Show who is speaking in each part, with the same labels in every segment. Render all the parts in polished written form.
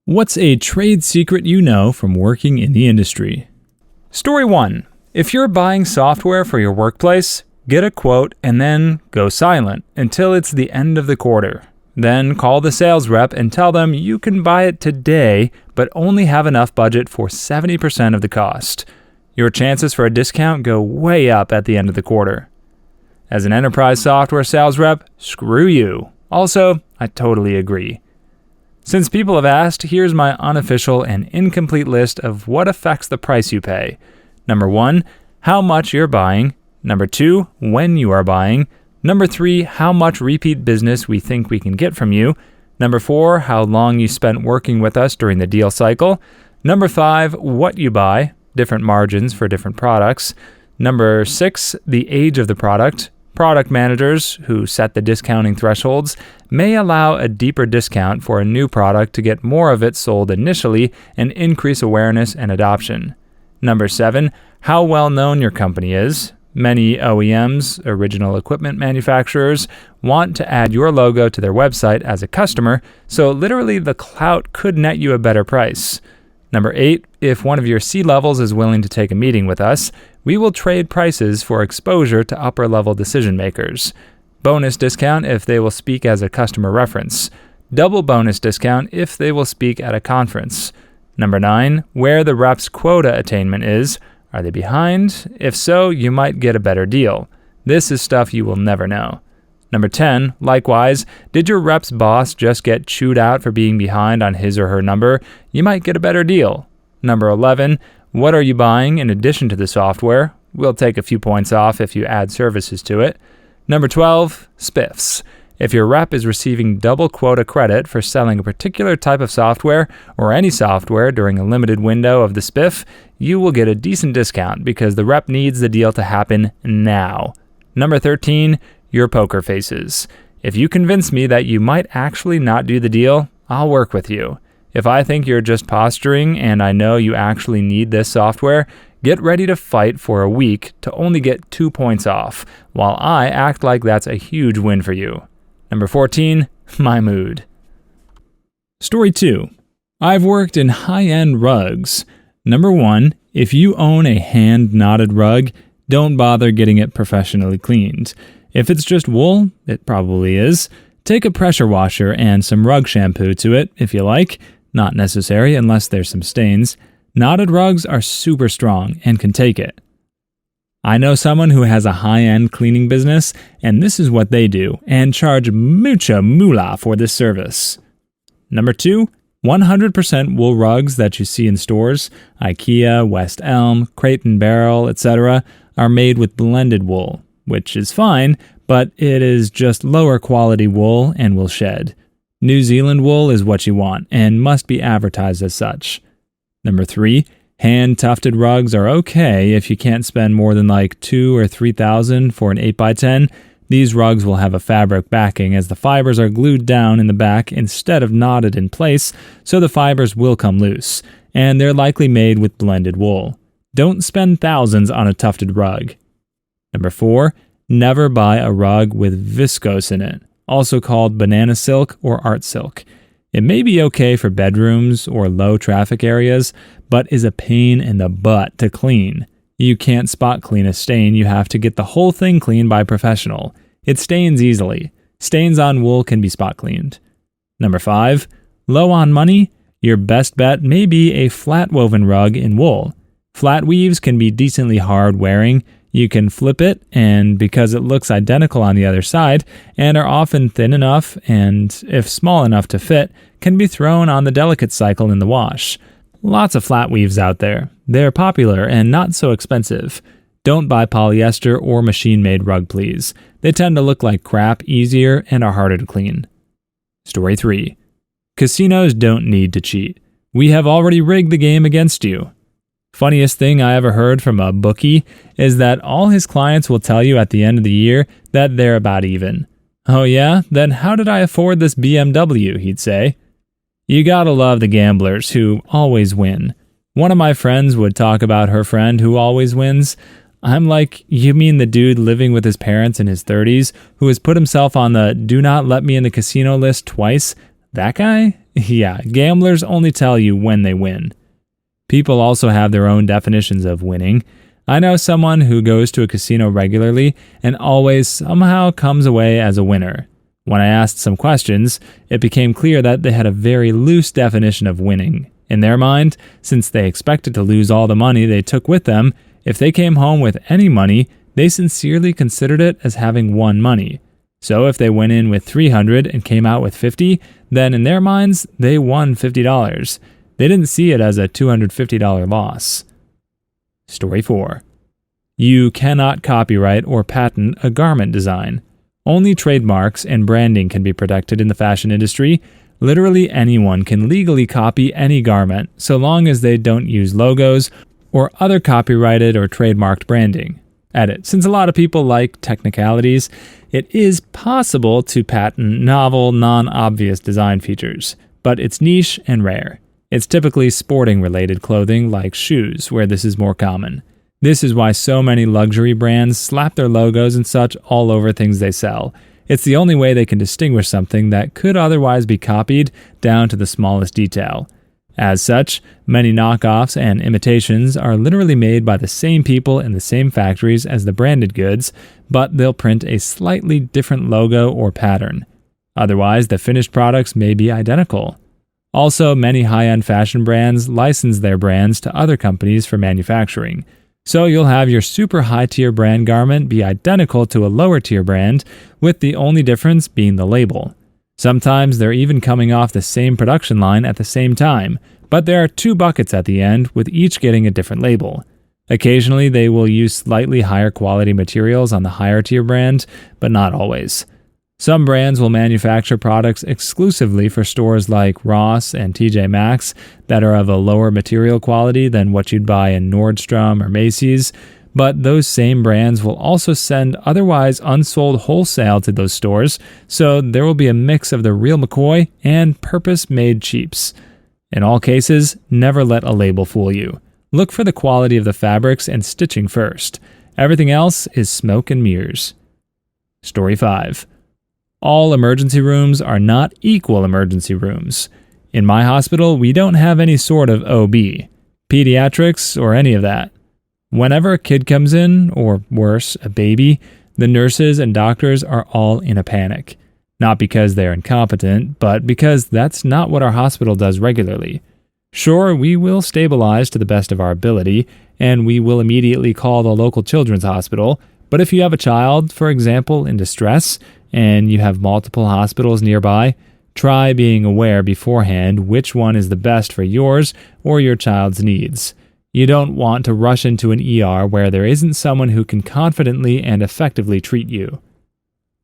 Speaker 1: What's a trade secret you know from working in the industry? Story 1. If you're buying software for your workplace, get a quote and then go silent until it's the end of the quarter. Then call the sales rep and tell them you can buy it today, but only have enough budget for 70% of the cost. Your chances for a discount go way up at the end of the quarter. As an enterprise software sales rep, screw you. Also, I totally agree. Since people have asked, here's my unofficial and incomplete list of what affects the price you pay. Number 1, how much you're buying. Number 2, when you are buying. Number 3, how much repeat business we think we can get from you. Number 4, how long you spent working with us during the deal cycle. Number 5, what you buy, different margins for different products. Number 6, the age of the product. Product managers, who set the discounting thresholds, may allow a deeper discount for a new product to get more of it sold initially and increase awareness and adoption. Number 7, how well known your company is. Many OEMs, original equipment manufacturers, want to add your logo to their website as a customer, so literally the clout could net you a better price. Number 8, if one of your C-levels is willing to take a meeting with us, we will trade prices for exposure to upper-level decision makers. Bonus discount if they will speak as a customer reference. Double bonus discount if they will speak at a conference. Number 9, where the rep's quota attainment is. Are they behind? If so, you might get a better deal. This is stuff you will never know. Number 10, likewise, did your rep's boss just get chewed out for being behind on his or her number? You might get a better deal. Number 11, what are you buying in addition to the software? We'll take a few points off if you add services to it. Number 12, spiffs. If your rep is receiving double quota credit for selling a particular type of software or any software during a limited window of the spiff, you will get a decent discount because the rep needs the deal to happen now. Number 13, your poker faces. If you convince me that you might actually not do the deal, I'll work with you. If I think you're just posturing and I know you actually need this software, get ready to fight for a week to only get 2 points off, while I act like that's a huge win for you. Number 14, my mood. Story 2. I've worked in high-end rugs. Number 1, if you own a hand-knotted rug, don't bother getting it professionally cleaned. If it's just wool, it probably is. Take a pressure washer and some rug shampoo to it if you like. Not necessary unless there's some stains. Knotted rugs are super strong and can take it. I know someone who has a high-end cleaning business, and this is what they do, and charge mucha moolah for this service. Number 2, 100% wool rugs that you see in stores, IKEA, West Elm, Crate and Barrel, etc., are made with blended wool, which is fine, but it is just lower quality wool and will shed. New Zealand wool is what you want and must be advertised as such. Number 3, hand-tufted rugs are okay if you can't spend more than like $2,000 or $3,000 for an 8x10. These rugs will have a fabric backing as the fibers are glued down in the back instead of knotted in place, so the fibers will come loose, and they're likely made with blended wool. Don't spend thousands on a tufted rug. Number 4, never buy a rug with viscose in it, also called banana silk or art silk. It may be okay for bedrooms or low traffic areas, but is a pain in the butt to clean. You can't spot clean a stain, you have to get the whole thing cleaned by a professional. It stains easily. Stains on wool can be spot cleaned. Number 5, low on money? Your best bet may be a flat woven rug in wool. Flat weaves can be decently hard wearing. You can flip it, and because it looks identical on the other side, and are often thin enough and, if small enough to fit, can be thrown on the delicate cycle in the wash. Lots of flat weaves out there. They're popular and not so expensive. Don't buy polyester or machine-made rug, please. They tend to look like crap, easier, and are harder to clean. Story 3. Casinos don't need to cheat. We have already rigged the game against you. Funniest thing I ever heard from a bookie is that all his clients will tell you at the end of the year that they're about even. Oh yeah? Then how did I afford this BMW, he'd say. You gotta love the gamblers who always win. One of my friends would talk about her friend who always wins. I'm like, you mean the dude living with his parents in his 30s who has put himself on the do not let me in the casino list twice? That guy? Yeah, gamblers only tell you when they win. People also have their own definitions of winning. I know someone who goes to a casino regularly and always somehow comes away as a winner. When I asked some questions, it became clear that they had a very loose definition of winning. In their mind, since they expected to lose all the money they took with them, if they came home with any money, they sincerely considered it as having won money. So if they went in with $300 and came out with $50, then in their minds, they won $50. They didn't see it as a $250 loss. Story 4. You cannot copyright or patent a garment design. Only trademarks and branding can be protected in the fashion industry. Literally anyone can legally copy any garment, so long as they don't use logos or other copyrighted or trademarked branding. Edit. Since a lot of people like technicalities, it is possible to patent novel, non-obvious design features, but it's niche and rare. It's typically sporting-related clothing like shoes, where this is more common. This is why so many luxury brands slap their logos and such all over things they sell. It's the only way they can distinguish something that could otherwise be copied down to the smallest detail. As such, many knockoffs and imitations are literally made by the same people in the same factories as the branded goods, but they'll print a slightly different logo or pattern. Otherwise, the finished products may be identical. Also, many high-end fashion brands license their brands to other companies for manufacturing. So you'll have your super high-tier brand garment be identical to a lower-tier brand, with the only difference being the label. Sometimes they're even coming off the same production line at the same time, but there are 2 buckets at the end, with each getting a different label. Occasionally, they will use slightly higher quality materials on the higher-tier brand, but not always. Some brands will manufacture products exclusively for stores like Ross and TJ Maxx that are of a lower material quality than what you'd buy in Nordstrom or Macy's, but those same brands will also send otherwise unsold wholesale to those stores, so there will be a mix of the real McCoy and purpose-made cheaps. In all cases, never let a label fool you. Look for the quality of the fabrics and stitching first. Everything else is smoke and mirrors. Story 5. All emergency rooms are not equal emergency rooms. In my hospital, we don't have any sort of OB, pediatrics, or any of that. Whenever a kid comes in, or worse, a baby, the nurses and doctors are all in a panic. Not because they're incompetent, but because that's not what our hospital does regularly. Sure, we will stabilize to the best of our ability, and we will immediately call the local children's hospital, but if you have a child, for example, in distress, and you have multiple hospitals nearby, try being aware beforehand which one is the best for yours or your child's needs. You don't want to rush into an ER where there isn't someone who can confidently and effectively treat you.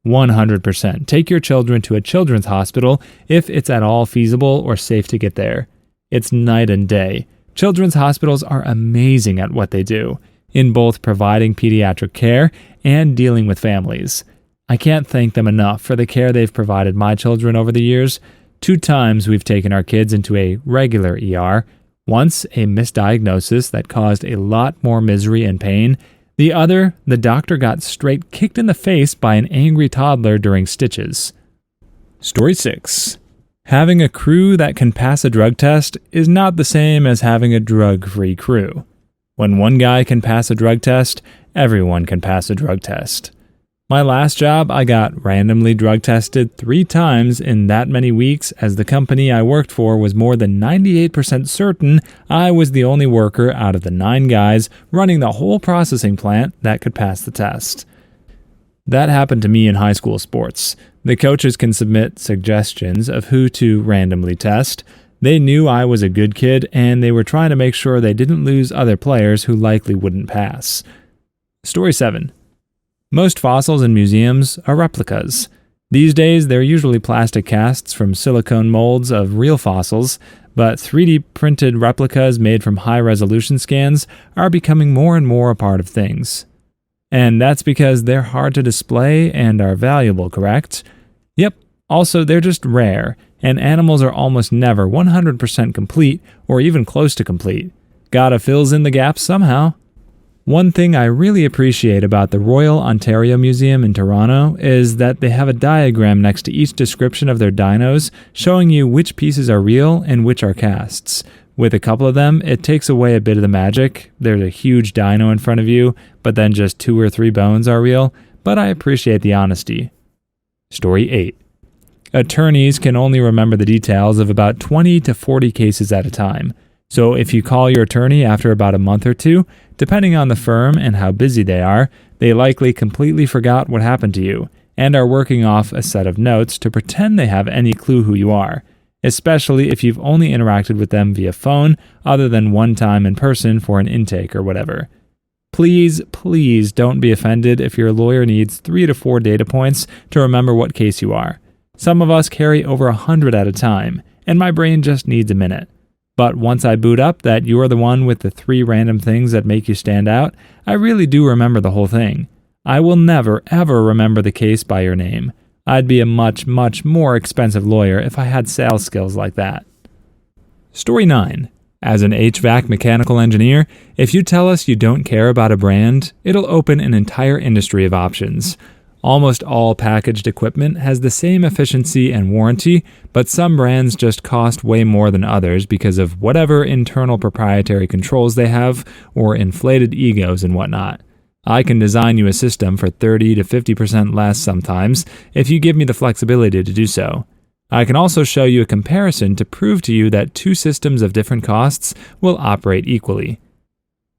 Speaker 1: 100%. Take your children to a children's hospital if it's at all feasible or safe to get there. It's night and day. Children's hospitals are amazing at what they do, in both providing pediatric care and dealing with families. I can't thank them enough for the care they've provided my children over the years. 2 times we've taken our kids into a regular ER. Once, a misdiagnosis that caused a lot more misery and pain. The other, the doctor got straight kicked in the face by an angry toddler during stitches. Story 6. Having a crew that can pass a drug test is not the same as having a drug-free crew. When one guy can pass a drug test, everyone can pass a drug test. My last job, I got randomly drug tested 3 times in that many weeks, as the company I worked for was more than 98% certain I was the only worker out of the 9 guys running the whole processing plant that could pass the test. That happened to me in high school sports. The coaches can submit suggestions of who to randomly test. They knew I was a good kid, and they were trying to make sure they didn't lose other players who likely wouldn't pass. Story 7. Most fossils in museums are replicas. These days, they're usually plastic casts from silicone molds of real fossils, but 3D printed replicas made from high-resolution scans are becoming more and more a part of things. And that's because they're hard to display and are valuable, correct? Yep, also they're just rare, and animals are almost never 100% complete or even close to complete. Gotta fills in the gaps somehow. One thing I really appreciate about the Royal Ontario Museum in Toronto is that they have a diagram next to each description of their dynos showing you which pieces are real and which are casts. With a couple of them, it takes away a bit of the magic. There's a huge dyno in front of you, but then just 2 or 3 bones are real, but I appreciate the honesty. Story 8. Attorneys can only remember the details of about 20 to 40 cases at a time. So if you call your attorney after about a month or 2, depending on the firm and how busy they are, they likely completely forgot what happened to you and are working off a set of notes to pretend they have any clue who you are, especially if you've only interacted with them via phone other than one time in person for an intake or whatever. Please don't be offended if your lawyer needs 3 to 4 data points to remember what case you are. Some of us carry over 100 at a time, and my brain just needs a minute. But once I boot up that you are the one with the 3 random things that make you stand out, I really do remember the whole thing. I will never, ever remember the case by your name. I'd be a much, much more expensive lawyer if I had sales skills like that. Story 9. As an HVAC mechanical engineer, if you tell us you don't care about a brand, it'll open an entire industry of options. Almost all packaged equipment has the same efficiency and warranty, but some brands just cost way more than others because of whatever internal proprietary controls they have or inflated egos and whatnot. I can design you a system for 30 to 50% less sometimes if you give me the flexibility to do so. I can also show you a comparison to prove to you that 2 systems of different costs will operate equally.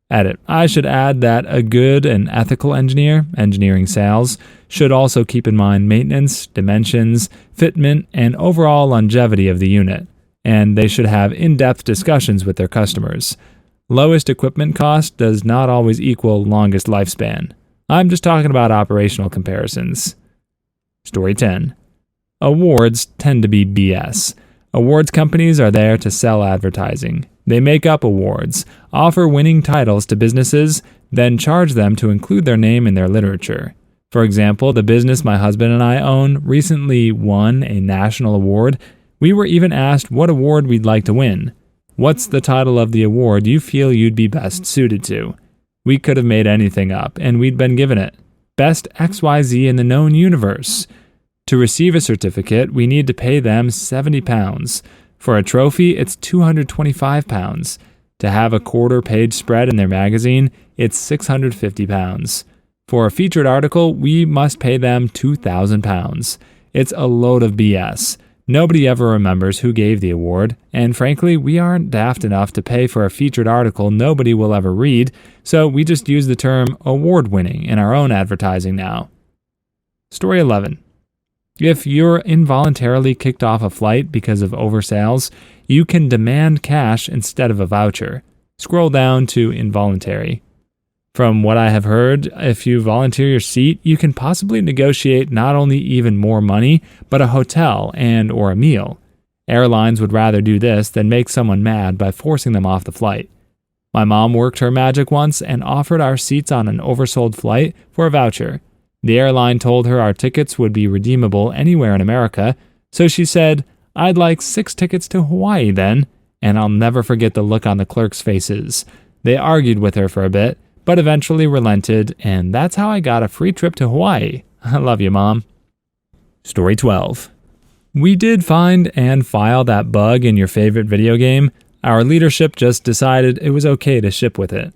Speaker 1: Edit. I should add that a good and ethical engineer, engineering sales, should also keep in mind maintenance, dimensions, fitment, and overall longevity of the unit, and they should have in-depth discussions with their customers. Lowest equipment cost does not always equal longest lifespan. I'm just talking about operational comparisons. Story 10. Awards tend to be BS. Awards companies are there to sell advertising. They make up awards, offer winning titles to businesses, then charge them to include their name in their literature. For example, the business my husband and I own recently won a national award. We were even asked what award we'd like to win. What's the title of the award you feel you'd be best suited to? We could have made anything up, and we'd been given it. Best XYZ in the known universe. To receive a certificate, we need to pay them £70. For a trophy, it's £225. To have a quarter-page spread in their magazine, it's £650. For a featured article, we must pay them £2,000. It's a load of BS. Nobody ever remembers who gave the award, and frankly, we aren't daft enough to pay for a featured article nobody will ever read, so we just use the term award-winning in our own advertising now. Story 11. If you're involuntarily kicked off a flight because of oversales, you can demand cash instead of a voucher. Scroll down to involuntary. From what I have heard, if you volunteer your seat, you can possibly negotiate not only even more money, but a hotel and or a meal. Airlines would rather do this than make someone mad by forcing them off the flight. My mom worked her magic once and offered our seats on an oversold flight for a voucher. The airline told her our tickets would be redeemable anywhere in America, so she said, "I'd like 6 tickets to Hawaii then," and I'll never forget the look on the clerks' faces. They argued with her for a bit, but eventually relented, and that's how I got a free trip to Hawaii. I love you, Mom. Story 12. We did find and file that bug in your favorite video game. Our leadership just decided it was okay to ship with it.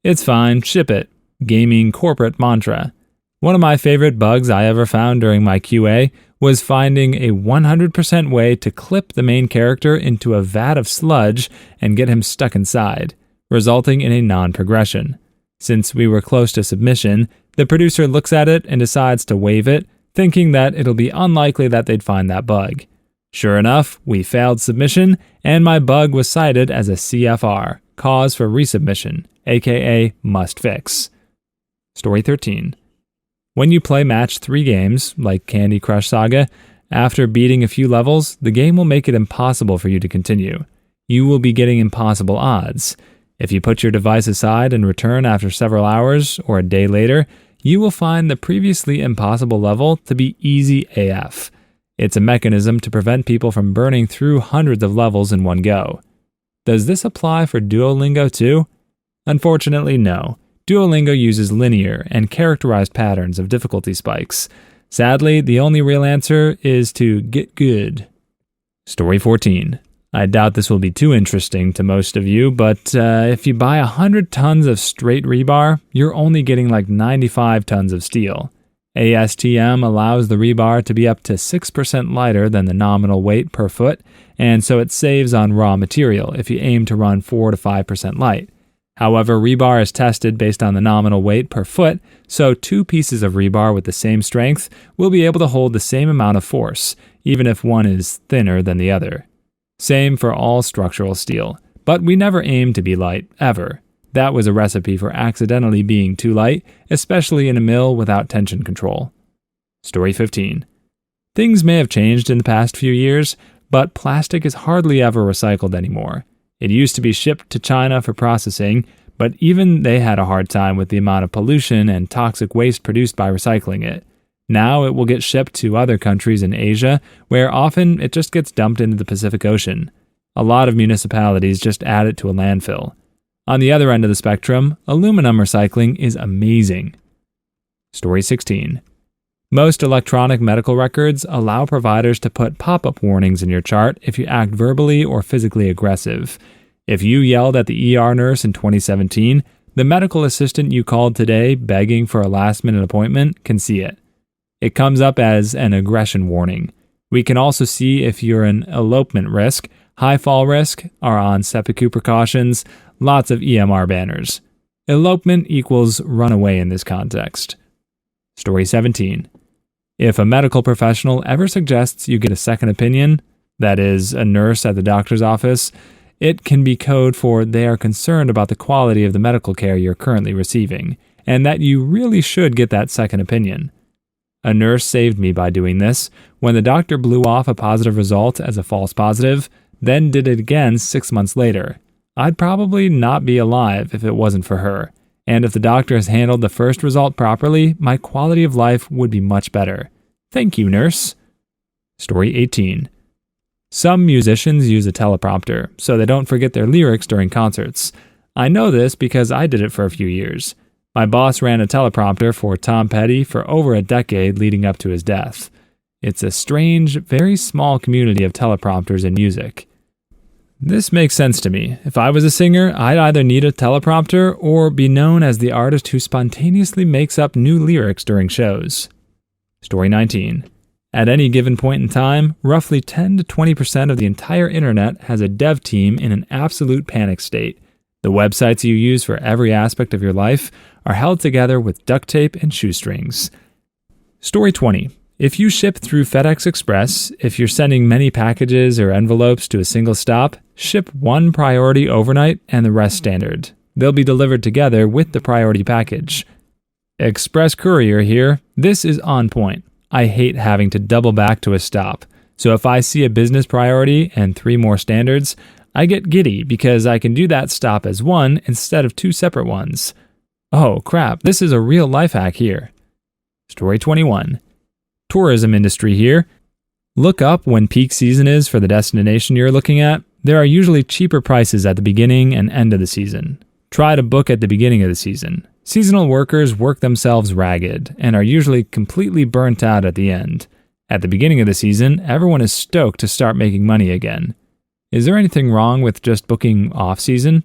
Speaker 1: It's fine, ship it. Gaming corporate mantra. One of my favorite bugs I ever found during my QA was finding a 100% way to clip the main character into a vat of sludge and get him stuck inside, resulting in a non-progression. Since we were close to submission, the producer looks at it and decides to waive it, thinking that it'll be unlikely that they'd find that bug. Sure enough, we failed submission, and my bug was cited as a CFR, cause for resubmission, aka must fix. Story 13. When you play match 3 games, like Candy Crush Saga, after beating a few levels, the game will make it impossible for you to continue. You will be getting impossible odds. If you put your device aside and return after several hours or a day later, you will find the previously impossible level to be easy AF. It's a mechanism to prevent people from burning through hundreds of levels in one go. Does this apply for Duolingo too? Unfortunately, no. Duolingo uses linear and characterized patterns of difficulty spikes. Sadly, the only real answer is to get good. Story 14. I doubt this will be too interesting to most of you, but if you buy 100 tons of straight rebar, you're only getting like 95 tons of steel. ASTM allows the rebar to be up to 6% lighter than the nominal weight per foot, and so it saves on raw material if you aim to run 4 to 5% light. However, rebar is tested based on the nominal weight per foot, so 2 pieces of rebar with the same strength will be able to hold the same amount of force, even if one is thinner than the other. Same for all structural steel, but we never aim to be light, ever. That was a recipe for accidentally being too light, especially in a mill without tension control. Story 15. Things may have changed in the past few years, but plastic is hardly ever recycled anymore. It used to be shipped to China for processing, but even they had a hard time with the amount of pollution and toxic waste produced by recycling it. Now it will get shipped to other countries in Asia, where often it just gets dumped into the Pacific Ocean. A lot of municipalities just add it to a landfill. On the other end of the spectrum, aluminum recycling is amazing. Story 16. Most electronic medical records allow providers to put pop-up warnings in your chart if you act verbally or physically aggressive. If you yelled at the ER nurse in 2017, the medical assistant you called today begging for a last-minute appointment can see it. It comes up as an aggression warning. We can also see if you're an elopement risk, high fall risk, are on seppuku precautions, lots of EMR banners. Elopement equals runaway in this context. Story 17. If a medical professional ever suggests you get a second opinion, that is, a nurse at the doctor's office, it can be code for they are concerned about the quality of the medical care you're currently receiving, and that you really should get that second opinion. A nurse saved me by doing this when the doctor blew off a positive result as a false positive, then did it again 6 months later. I'd probably not be alive if it wasn't for her, and if the doctor has handled the first result properly, my quality of life would be much better. Thank you, nurse. Story 18. Some musicians use a teleprompter, so they don't forget their lyrics during concerts. I know this because I did it for a few years. My boss ran a teleprompter for Tom Petty for over a decade leading up to his death. It's a strange, very small community of teleprompters in music. This makes sense to me. If I was a singer, I'd either need a teleprompter or be known as the artist who spontaneously makes up new lyrics during shows. Story 19. At any given point in time, roughly 10 to 20% of the entire internet has a dev team in an absolute panic state. The websites you use for every aspect of your life are held together with duct tape and shoestrings. Story 20. If you ship through FedEx Express, if you're sending many packages or envelopes to a single stop, ship one priority overnight and the rest standard. They'll be delivered together with the priority package. Express Courier here. This is on point. I hate having to double back to a stop. So if I see a business priority and 3 more standards, I get giddy because I can do that stop as one instead of 2 separate ones. Oh crap, this is a real life hack here. Story 21. Tourism industry here. Look up when peak season is for the destination you're looking at. There are usually cheaper prices at the beginning and end of the season. Try to book at the beginning of the season. Seasonal workers work themselves ragged and are usually completely burnt out at the end. At the beginning of the season, everyone is stoked to start making money again. Is there anything wrong with just booking off-season?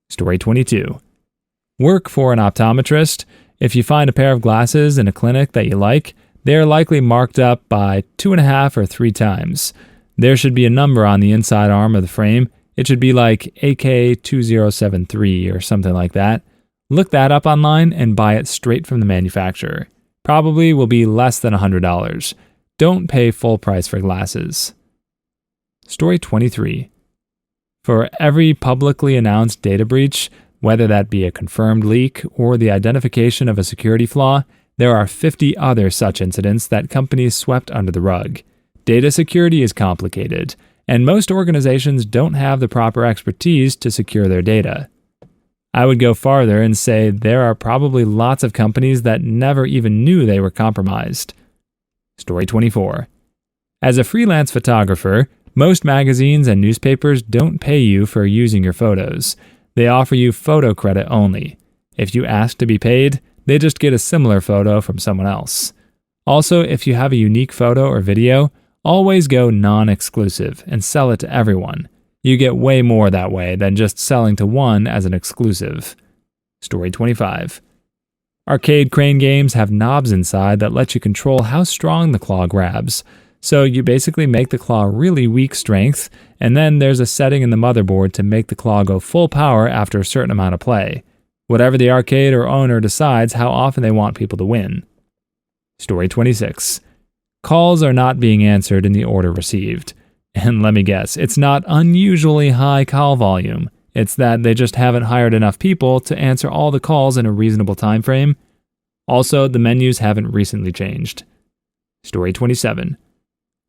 Speaker 1: Story 22. Work for an optometrist. If you find a pair of glasses in a clinic that you like, they are likely marked up by 2.5 or 3 times. There should be a number on the inside arm of the frame. It should be like AK2073 or something like that. Look that up online and buy it straight from the manufacturer. Probably will be less than $100. Don't pay full price for glasses. Story 23. For every publicly announced data breach, whether that be a confirmed leak or the identification of a security flaw, there are 50 other such incidents that companies swept under the rug. Data security is complicated, and most organizations don't have the proper expertise to secure their data. I would go farther and say there are probably lots of companies that never even knew they were compromised. Story 24. As a freelance photographer, most magazines and newspapers don't pay you for using your photos. They offer you photo credit only. If you ask to be paid, they just get a similar photo from someone else. Also, if you have a unique photo or video, always go non-exclusive and sell it to everyone. You get way more that way than just selling to one as an exclusive. Story 25. Arcade crane games have knobs inside that let you control how strong the claw grabs. So you basically make the claw really weak strength, and then there's a setting in the motherboard to make the claw go full power after a certain amount of play. Whatever the arcade or owner decides how often they want people to win. Story 26. Calls are not being answered in the order received. And let me guess, it's not unusually high call volume. It's that they just haven't hired enough people to answer all the calls in a reasonable time frame. Also, the menus haven't recently changed. Story 27.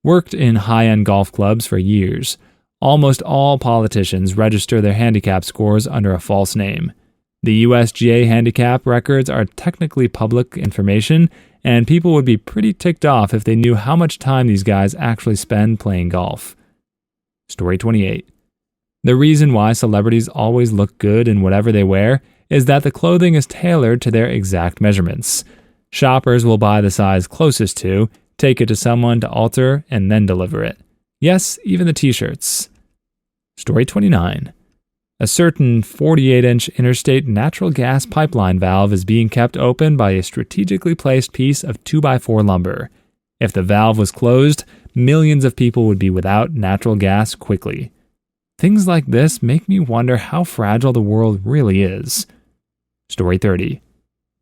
Speaker 1: Worked in high-end golf clubs for years. Almost all politicians register their handicap scores under a false name. The USGA handicap records are technically public information, and people would be pretty ticked off if they knew how much time these guys actually spend playing golf. Story 28. The reason why celebrities always look good in whatever they wear is that the clothing is tailored to their exact measurements. Shoppers will buy the size closest to, take it to someone to alter, and then deliver it. Yes, even the t-shirts. Story 29. A certain 48-inch interstate natural gas pipeline valve is being kept open by a strategically placed piece of 2x4 lumber. If the valve was closed, millions of people would be without natural gas quickly. Things like this make me wonder how fragile the world really is. Story 30.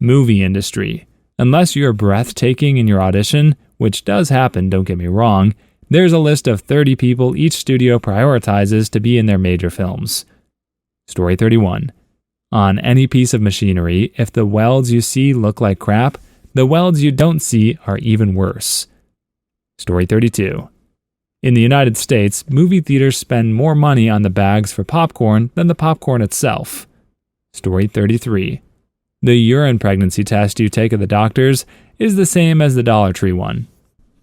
Speaker 1: Movie industry. Unless you're breathtaking in your audition, which does happen, don't get me wrong, there's a list of 30 people each studio prioritizes to be in their major films. Story 31. On any piece of machinery, if the welds you see look like crap, the welds you don't see are even worse. Story 32. In the United States, movie theaters spend more money on the bags for popcorn than the popcorn itself. Story 33. The urine pregnancy test you take at the doctor's is the same as the Dollar Tree one.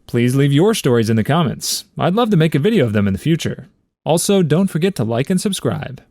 Speaker 1: Please leave your stories in the comments. I'd love to make a video of them in the future. Also, don't forget to like and subscribe.